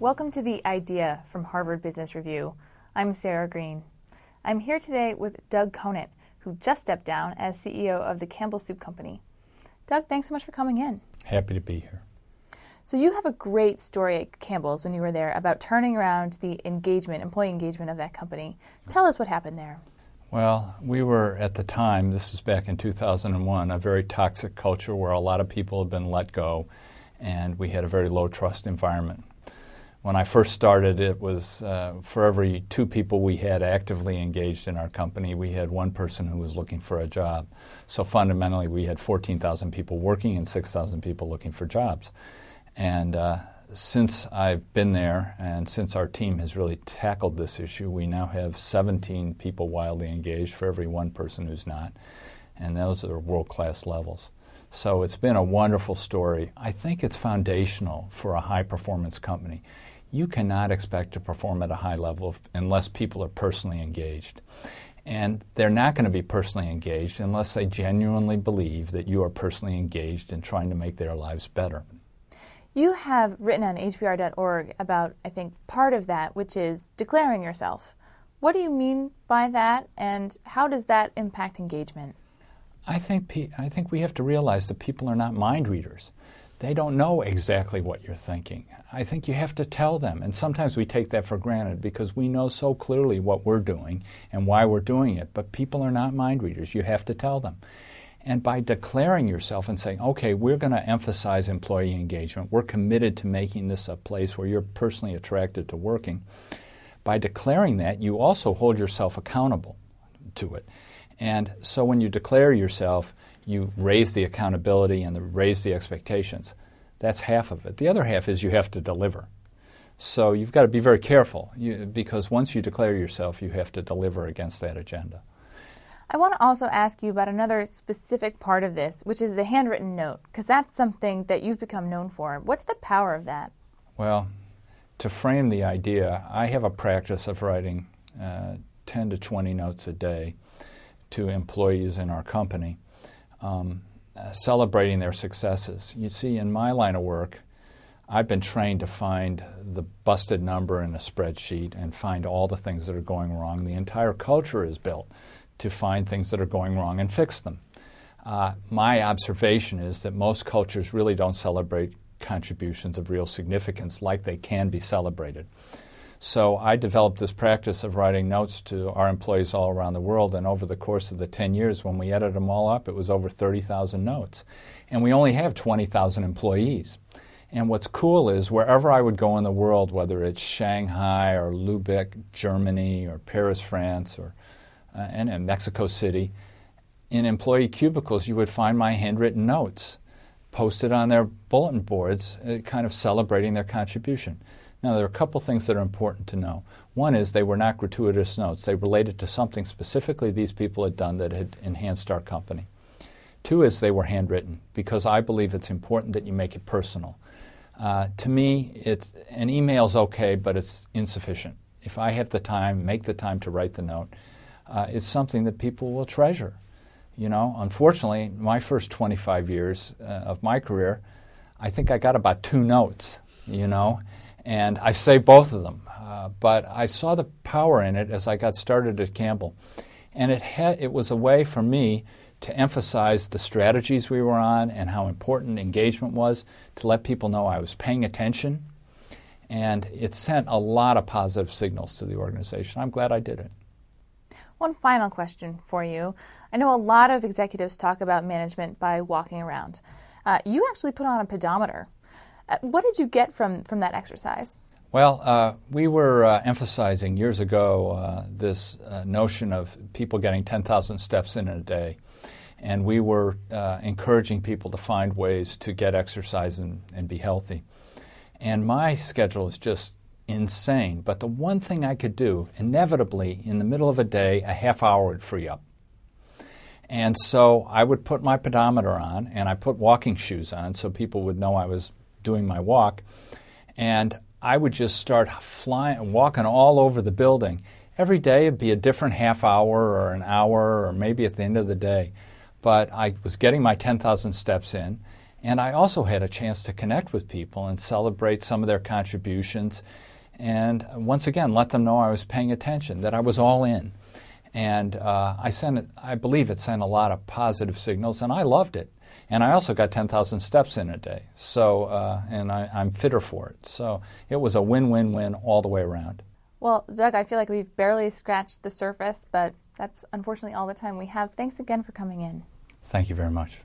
Welcome to The Idea from Harvard Business Review. I'm Sarah Green. I'm here today with Doug Conant, who just stepped down as CEO of the Campbell Soup Company. Doug, thanks so much for coming in. Happy to be here. So you have a great story at Campbell's when you were there about turning around the employee engagement of that company. Tell us what happened there. Well, we were at the time, this was back in 2001, a very toxic culture where a lot of people had been let go, and we had a very low trust environment. When I first started, it was for every 2 people we had actively engaged in our company, we had 1 person who was looking for a job. So fundamentally, we had 14,000 people working and 6,000 people looking for jobs. And since I've been there and since our team has really tackled this issue, we now have 17 people wildly engaged for every 1 person who's not. And those are world-class levels. So it's been a wonderful story. I think it's foundational for a high-performance company. You cannot expect to perform at a high level unless people are personally engaged. And they're not going to be personally engaged unless they genuinely believe that you are personally engaged in trying to make their lives better. You have written on HBR.org about, I think, part of that, which is declaring yourself. What do you mean by that, and how does that impact engagement? I think we have to realize that people are not mind readers. They don't know exactly what you're thinking. I think you have to tell them, and sometimes we take that for granted because we know so clearly what we're doing and why we're doing it, but people are not mind readers. You have to tell them. And by declaring yourself and saying, okay, we're going to emphasize employee engagement, we're committed to making this a place where you're personally attracted to working, by declaring that, you also hold yourself accountable to it. And so when you declare yourself, you raise the accountability and raise the expectations. That's half of it. The other half is you have to deliver. So you've got to be very careful because once you declare yourself, you have to deliver against that agenda. I want to also ask you about another specific part of this, which is the handwritten note, because that's something that you've become known for. What's the power of that? Well, to frame the idea, I have a practice of writing 10 to 20 notes a day to employees in our company, celebrating their successes. You see, in my line of work, I've been trained to find the busted number in a spreadsheet and find all the things that are going wrong. The entire culture is built to find things that are going wrong and fix them. My observation is that most cultures really don't celebrate contributions of real significance like they can be celebrated. So I developed this practice of writing notes to our employees all around the world, and over the course of the 10 years, when we added them all up, it was over 30,000 notes. And we only have 20,000 employees. And what's cool is wherever I would go in the world, whether it's Shanghai or Lubeck, Germany, or Paris, France, or and in Mexico City, in employee cubicles, you would find my handwritten notes posted on their bulletin boards, kind of celebrating their contribution. Now, there are a couple things that are important to know. One is they were not gratuitous notes. They related to something specifically these people had done that had enhanced our company. 2 is they were handwritten, because I believe it's important that you make it personal. To me, an email's okay, but it's insufficient. If I have the time, make the time to write the note, it's something that people will treasure. You know, unfortunately, my first 25 years of my career, I think I got about 2 notes, you know, and I saved both of them. But I saw the power in it as I got started at Campbell. And it was a way for me to emphasize the strategies we were on and how important engagement was, to let people know I was paying attention. And it sent a lot of positive signals to the organization. I'm glad I did it. One final question for you. I know a lot of executives talk about management by walking around. You actually put on a pedometer. What did you get from that exercise? Well, we were emphasizing years ago this notion of people getting 10,000 steps in a day. And we were encouraging people to find ways to get exercise and be healthy. And my schedule is just insane. But the one thing I could do, inevitably, in the middle of a day, a half hour would free up. And so I would put my pedometer on, and I put walking shoes on so people would know I was doing my walk. And I would just start walking all over the building. Every day it'd be a different half hour or an hour or maybe at the end of the day. But I was getting my 10,000 steps in, And I also had a chance to connect with people and celebrate some of their contributions and once again let them know I was paying attention, that I was all in. And I believe it sent a lot of positive signals, and I loved it. And I also got 10,000 steps in a day, so and I'm fitter for it. So it was a win-win-win all the way around. Well, Doug, I feel like we've barely scratched the surface, but that's unfortunately all the time we have. Thanks again for coming in. Thank you very much.